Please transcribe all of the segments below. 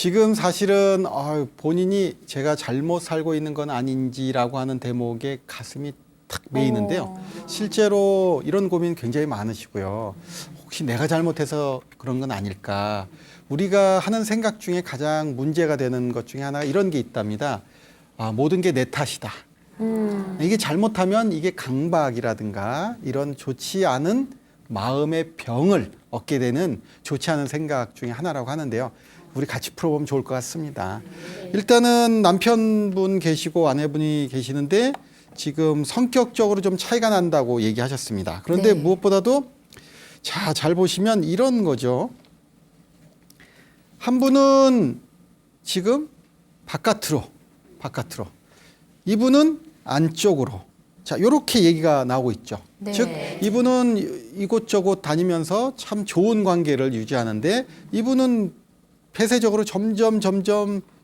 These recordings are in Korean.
지금 사실은 본인이 제가 잘못 살고 있는 건 아닌지라고 하는 대목에 가슴이 탁 메이는데요. 실제로 이런 고민 굉장히 많으시고요. 혹시 내가 잘못해서 그런 건 아닐까. 우리가 하는 생각 중에 가장 문제가 되는 것 중에 하나가 이런 게 있답니다. 모든 게 내 탓이다. 이게 잘못하면 이게 강박이라든가 이런 좋지 않은 마음의 병을 얻게 되는 좋지 않은 생각 중에 하나라고 하는데요. 우리 같이 풀어보면 좋을 것 같습니다. 일단은 남편분 계시고 아내분이 계시는데 지금 성격적으로 좀 차이가 난다고 얘기하셨습니다. 그런데 무엇보다도 자, 잘 보시면 이런 거죠. 한 분은 지금 바깥으로 이분은 안쪽으로. 자, 요렇게 얘기가 나오고 있죠. 네. 즉 이분은 이곳저곳 다니면서 참 좋은 관계를 유지하는데 이분은 폐쇄적으로 점점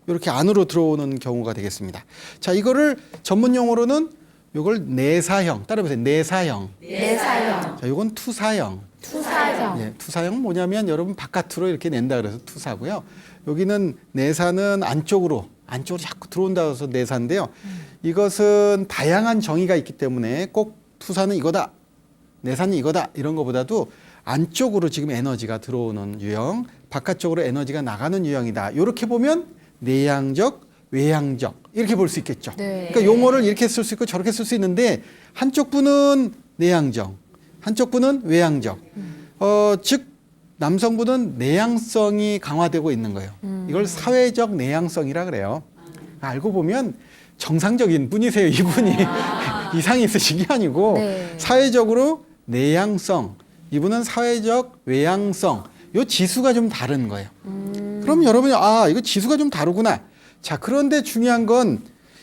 이렇게 안으로 들어오는 경우가 되겠습니다. 자, 이거를 전문 용어로는 요걸 내사형. 따라해보세요. 내사형. 내사형. 자, 요건 투사형. 투사형. 예, 투사형 뭐냐면 여러분 바깥으로 이렇게 낸다 그래서 투사고요. 여기는 내사는 안쪽으로 자꾸 들어온다 그래서 내사인데요. 이것은 다양한 정의가 있기 때문에 꼭 투사는 이거다, 내사는 이거다 이런 것보다도 안쪽으로 지금 에너지가 들어오는 유형, 바깥쪽으로 에너지가 나가는 유형이다. 이렇게 보면 내향적, 외향적 이렇게 볼 수 있겠죠. 네. 그러니까 용어를 이렇게 쓸 수 있고 저렇게 쓸 수 있는데 한쪽 분은 내향적, 한쪽 분은 외향적. 즉 남성분은 내향성이 강화되고 있는 거예요. 이걸 사회적 내향성이라 그래요. 알고 보면 정상적인 분이세요. 이분이 이상이 있으신 게 아니고 네. 사회적으로 내향성, 이분은 사회적 외향성. 요 지수가 좀 다른 거예요. 그럼 여러분이 이거 지수가 좀 다르구나. 자, 그런데 중요한 건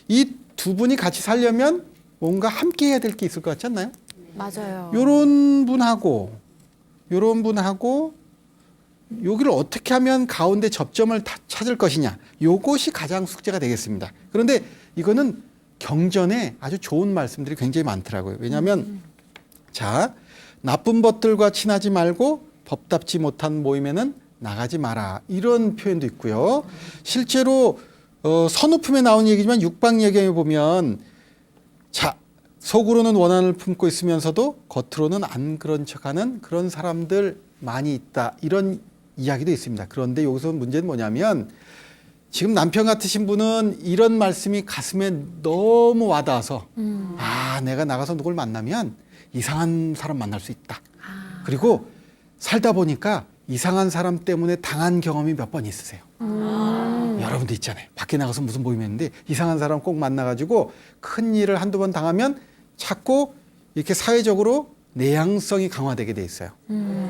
이 두 분이 같이 살려면 뭔가 함께 해야 될 게 있을 것 같지 않나요? 맞아요. 요런 분하고 여기를 어떻게 하면 가운데 접점을 찾을 것이냐. 요것이 가장 숙제가 되겠습니다. 그런데 이거는 경전에 아주 좋은 말씀들이 굉장히 많더라고요. 왜냐하면 자, 나쁜 것들과 친하지 말고 법답지 못한 모임에는 나가지 마라. 이런 표현도 있고요. 실제로 선우품에 나온 얘기지만 육방예경에 보면 자, 속으로는 원한을 품고 있으면서도 겉으로는 안 그런 척하는 그런 사람들 많이 있다. 이런 이야기도 있습니다. 그런데 여기서 문제는 뭐냐면 지금 남편 같으신 분은 이런 말씀이 가슴에 너무 와닿아서 내가 나가서 누굴 만나면 이상한 사람 만날 수 있다. 그리고 살다 보니까 이상한 사람 때문에 당한 경험이 몇 번 있으세요. 여러분도 있잖아요. 밖에 나가서 무슨 모임이 있는데 이상한 사람 꼭 만나가지고 큰 일을 한두 번 당하면 자꾸 이렇게 사회적으로 내향성이 강화되게 돼 있어요.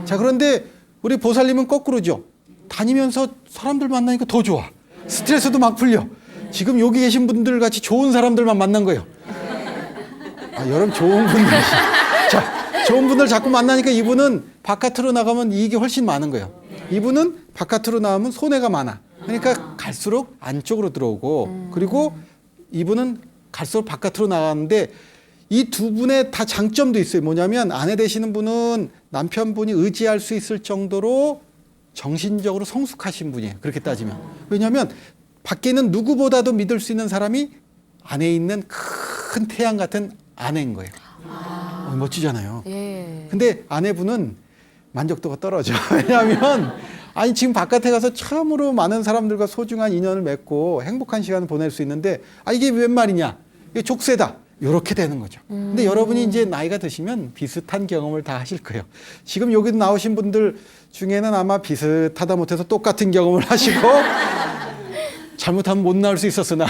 자, 그런데 우리 보살님은 거꾸로죠. 다니면서 사람들 만나니까 더 좋아. 스트레스도 막 풀려. 지금 여기 계신 분들 같이 좋은 사람들만 만난 거예요. 여러분 좋은 분들. 자, 좋은 분들 자꾸 만나니까 이분은 바깥으로 나가면 이익이 훨씬 많은 거예요. 이분은 바깥으로 나가면 손해가 많아. 그러니까 갈수록 안쪽으로 들어오고 그리고 이분은 갈수록 바깥으로 나가는데 이 두 분의 다 장점도 있어요. 뭐냐면 아내 되시는 분은 남편분이 의지할 수 있을 정도로 정신적으로 성숙하신 분이에요. 그렇게 따지면. 왜냐하면 밖에 있는 누구보다도 믿을 수 있는 사람이 안에 있는 큰 태양 같은 아내인 거예요. 멋지잖아요. 예. 근데 아내분은 만족도가 떨어져. 왜냐하면 지금 바깥에 가서 처음으로 많은 사람들과 소중한 인연을 맺고 행복한 시간을 보낼 수 있는데 이게 웬 말이냐? 이게 족쇄다. 이렇게 되는 거죠. 근데 여러분이 이제 나이가 드시면 비슷한 경험을 다 하실 거예요. 지금 여기 나오신 분들 중에는 아마 비슷하다 못해서 똑같은 경험을 하시고 잘못하면 못 나올 수 있었으나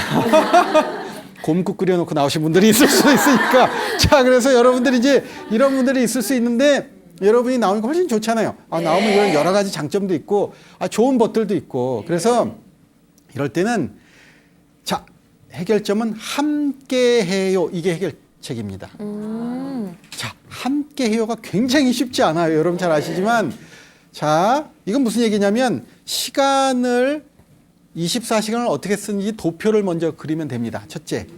곰국 끓여놓고 나오신 분들이 있을 수 있으니까 자, 그래서 여러분들이 이제 이런 분들이 있을 수 있는데 여러분이 나오니까 훨씬 좋잖아요. 나오면 이런 여러 가지 장점도 있고 좋은 것들도 있고 그래서 이럴 때는 자, 해결점은 함께 해요. 이게 해결책입니다. 자, 함께 해요가 굉장히 쉽지 않아요. 여러분 잘 아시지만 자, 이건 무슨 얘기냐면 시간을 24시간을 어떻게 쓰는지 도표를 먼저 그리면 됩니다. 첫째,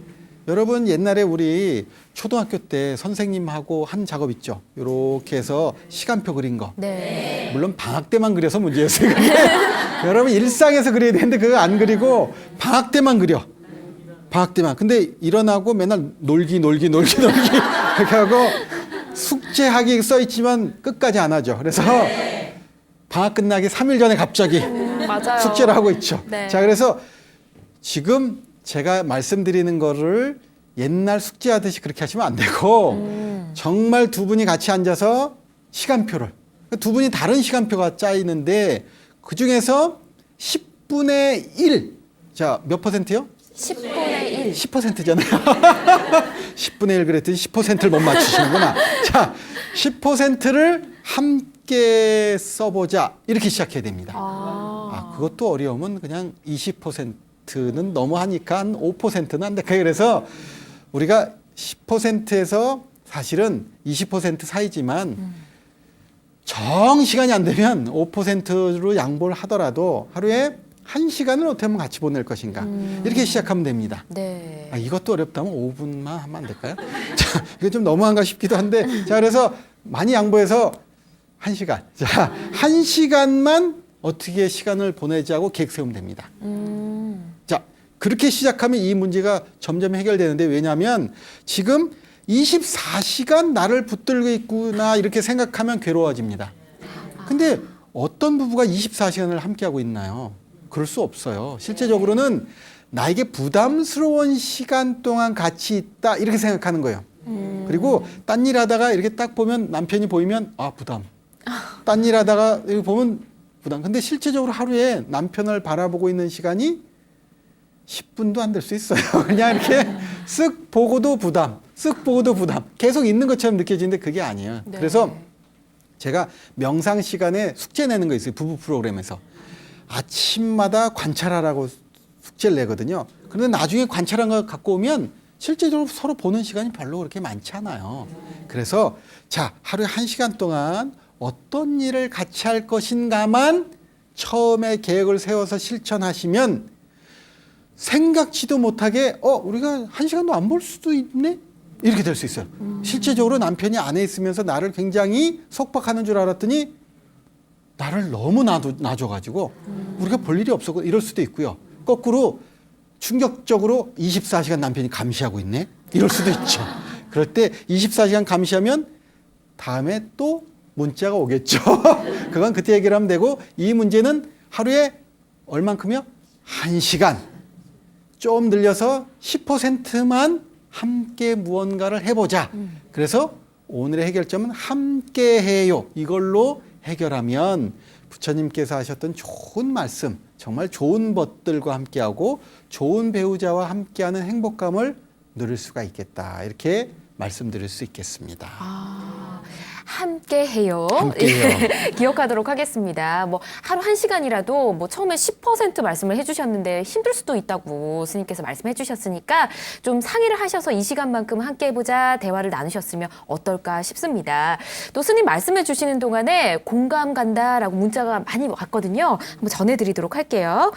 여러분 옛날에 우리 초등학교 때 선생님하고 한 작업 있죠. 이렇게 해서 시간표 그린 거. 네. 물론 방학 때만 그려서 문제였어요. 그게. 여러분 일상에서 그려야 되는데 그거 안 그리고 방학 때만 그려. 방학 때만. 근데 일어나고 맨날 놀기 이렇게 하고 숙제하기 써 있지만 끝까지 안 하죠. 그래서 방학 끝나기 3일 전에 갑자기 맞아요. 숙제를 하고 있죠. 네. 자, 그래서 지금 제가 말씀드리는 거를 옛날 숙제하듯이 그렇게 하시면 안 되고 정말 두 분이 같이 앉아서 시간표를 두 분이 다른 시간표가 짜 있는데 그 중에서 10분의 1. 자, 몇 퍼센트요? 10분의 1. 10%잖아요. 10분의 1 그랬더니 10%를 못 맞추시는구나. 자, 10%를 함께 써보자. 이렇게 시작해야 됩니다. 그것도 어려우면 그냥 20%는 너무 하니까 한 5%는 안 돼. 그래서 우리가 10%에서 사실은 20% 사이지만 정 시간이 안 되면 5%로 양보를 하더라도 하루에 1시간을 어떻게 하면 같이 보낼 것인가. 이렇게 시작하면 됩니다. 네. 이것도 어렵다면 5분만 하면 안 될까요? 자, 이거 좀 너무한가 싶기도 한데. 자, 그래서 많이 양보해서 1시간. 자, 1시간만 어떻게 시간을 보내자고 계획 세우면 됩니다. 자, 그렇게 시작하면 이 문제가 점점 해결되는데 왜냐하면 지금 24시간 나를 붙들고 있구나 이렇게 생각하면 괴로워집니다. 근데 어떤 부부가 24시간을 함께하고 있나요? 그럴 수 없어요. 실제적으로는 나에게 부담스러운 시간 동안 같이 있다 이렇게 생각하는 거예요. 그리고 딴 일 하다가 이렇게 딱 보면 남편이 보이면 부담. 딴 일 하다가 여기 보면 부담. 근데 실제적으로 하루에 남편을 바라보고 있는 시간이 10분도 안 될 수 있어요. 그냥 이렇게 쓱 보고도 부담, 쓱 보고도 부담. 계속 있는 것처럼 느껴지는데 그게 아니에요. 네. 그래서 제가 명상 시간에 숙제 내는 거 있어요. 부부 프로그램에서. 아침마다 관찰하라고 숙제를 내거든요. 그런데 나중에 관찰한 거 갖고 오면 실제적으로 서로 보는 시간이 별로 그렇게 많지 않아요. 그래서 자, 하루에 1시간 동안 어떤 일을 같이 할 것인가만 처음에 계획을 세워서 실천하시면 생각지도 못하게 우리가 1시간도 안 볼 수도 있네? 이렇게 될 수 있어요. 실제적으로 남편이 안에 있으면서 나를 굉장히 속박하는 줄 알았더니 나를 너무 놔줘가지고 우리가 볼 일이 없었고 이럴 수도 있고요. 거꾸로 충격적으로 24시간 남편이 감시하고 있네? 이럴 수도 있죠. 그럴 때 24시간 감시하면 다음에 또 문자가 오겠죠. 그건 그때 얘기를 하면 되고 이 문제는 하루에 얼만큼이요? 1시간. 좀 늘려서 10%만 함께 무언가를 해보자. 그래서 오늘의 해결점은 함께해요. 이걸로 해결하면 부처님께서 하셨던 좋은 말씀, 정말 좋은 것들과 함께하고 좋은 배우자와 함께하는 행복감을 누릴 수가 있겠다. 이렇게 말씀드릴 수 있겠습니다. 함께해요. 함께해요. 기억하도록 하겠습니다. 뭐 하루 1시간이라도 뭐 처음에 10% 말씀을 해주셨는데 힘들 수도 있다고 스님께서 말씀해 주셨으니까 좀 상의를 하셔서 이 시간만큼 함께 해보자 대화를 나누셨으면 어떨까 싶습니다. 또 스님 말씀해 주시는 동안에 공감 간다라고 문자가 많이 왔거든요. 한번 전해드리도록 할게요.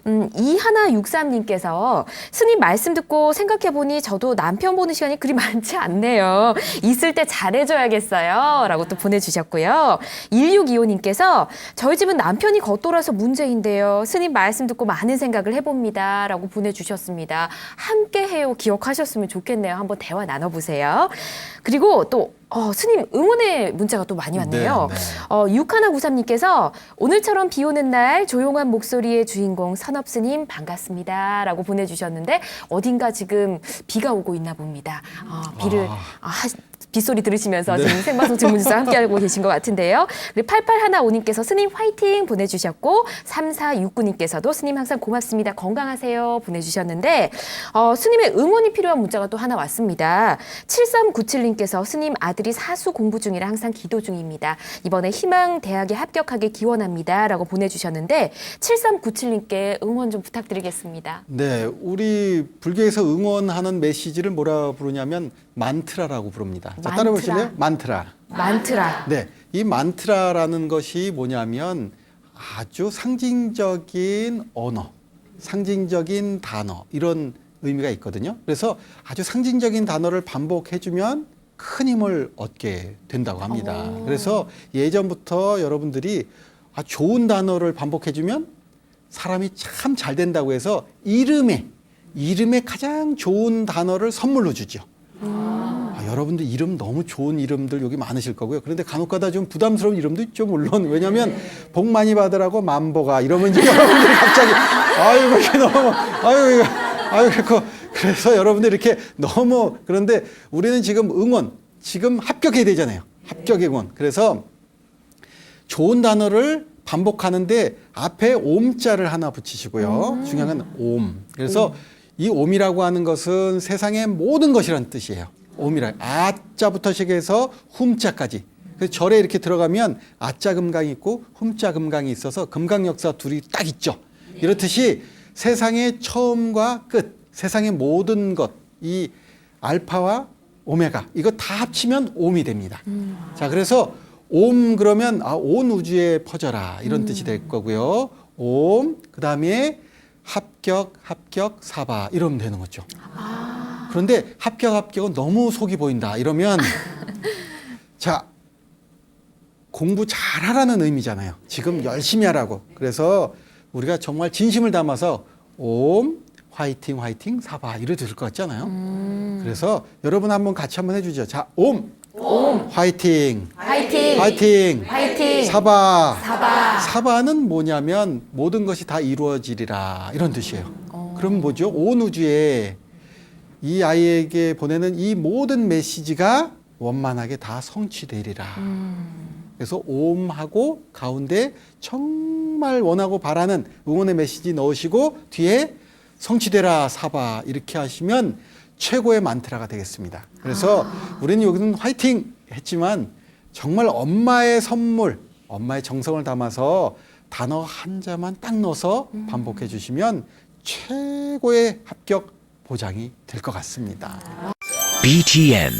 2163님께서 스님 말씀 듣고 생각해보니 저도 남편 보는 시간이 그리 많지 않네요. 있을 때 잘해줘야겠어요. 라고 또 보내주셨고요. 1625님께서 저희 집은 남편이 겉돌아서 문제인데요. 스님 말씀 듣고 많은 생각을 해봅니다. 라고 보내주셨습니다. 함께해요 기억하셨으면 좋겠네요. 한번 대화 나눠보세요. 그리고 또 스님 응원의 문자가 또 많이 왔네요. 네, 네. 6193님께서 오늘처럼 비 오는 날 조용한 목소리의 주인공 선업스님 반갑습니다. 라고 보내주셨는데 어딘가 지금 비가 오고 있나 봅니다. 빗소리 들으시면서 네. 지금 생방송 질문지수 함께하고 계신 것 같은데요. 그리고 8815님께서 스님 화이팅 보내주셨고 3469님께서도 스님 항상 고맙습니다. 건강하세요 보내주셨는데 스님의 응원이 필요한 문자가 또 하나 왔습니다. 7397님께서 스님 아들이 사수 공부 중이라 항상 기도 중입니다. 이번에 희망대학에 합격하게 기원합니다. 라고 보내주셨는데 7397님께 응원 좀 부탁드리겠습니다. 네, 우리 불교에서 응원하는 메시지를 뭐라 부르냐면 만트라라고 부릅니다. 자, 따라 보실래요? 만트라. 만트라. 네, 이 만트라라는 것이 뭐냐면 아주 상징적인 언어, 상징적인 단어 이런 의미가 있거든요. 그래서 아주 상징적인 단어를 반복해주면 큰 힘을 얻게 된다고 합니다. 그래서 예전부터 여러분들이 좋은 단어를 반복해주면 사람이 참 잘 된다고 해서 이름에 가장 좋은 단어를 선물로 주죠. 여러분들 이름 너무 좋은 이름들 여기 많으실 거고요. 그런데 간혹가다 좀 부담스러운 이름도 있죠, 물론. 왜냐하면 복 많이 받으라고 만보가 이러면 이제 여러분들이 갑자기 아이고 이게 너무 아이고 그래서 여러분들 이렇게 너무 그런데 우리는 지금 응원 지금 합격해야 되잖아요. 합격의 응원. 그래서 좋은 단어를 반복하는데 앞에 옴자를 하나 붙이시고요. 중요한 건 옴. 그래서 이 옴이라고 하는 것은 세상의 모든 것이라는 뜻이에요. 옴이라 아자부터 시작해서 훔자까지. 그래서 절에 이렇게 들어가면 아자 금강이 있고 훔자 금강이 있어서 금강 역사 둘이 딱 있죠. 이렇듯이 세상의 처음과 끝, 세상의 모든 것, 이 알파와 오메가 이거 다 합치면 옴이 됩니다. 자, 그래서 옴 그러면 온 우주에 퍼져라 이런 뜻이 될 거고요. 옴 그다음에 합격 사바 이러면 되는 거죠. 그런데 합격은 너무 속이 보인다 이러면 자 공부 잘하라는 의미잖아요. 지금 열심히 하라고. 그래서 우리가 정말 진심을 담아서 옴 화이팅 사바 이래 들을 것 같잖아요. 그래서 여러분 한번 같이 한번 해주죠. 자, 옴 화이팅 사바. 사바는 뭐냐면 모든 것이 다 이루어지리라 이런 뜻이에요. 그럼 뭐죠? 온 우주에 이 아이에게 보내는 이 모든 메시지가 원만하게 다 성취되리라. 그래서 옴하고 가운데 정말 원하고 바라는 응원의 메시지 넣으시고 뒤에 성취되라 사바 이렇게 하시면 최고의 만트라가 되겠습니다. 그래서 우리는 여기는 화이팅 했지만 정말 엄마의 선물, 엄마의 정성을 담아서 단어 한자만 딱 넣어서 반복해 주시면 최고의 합격 보장이 될 것 같습니다. BTN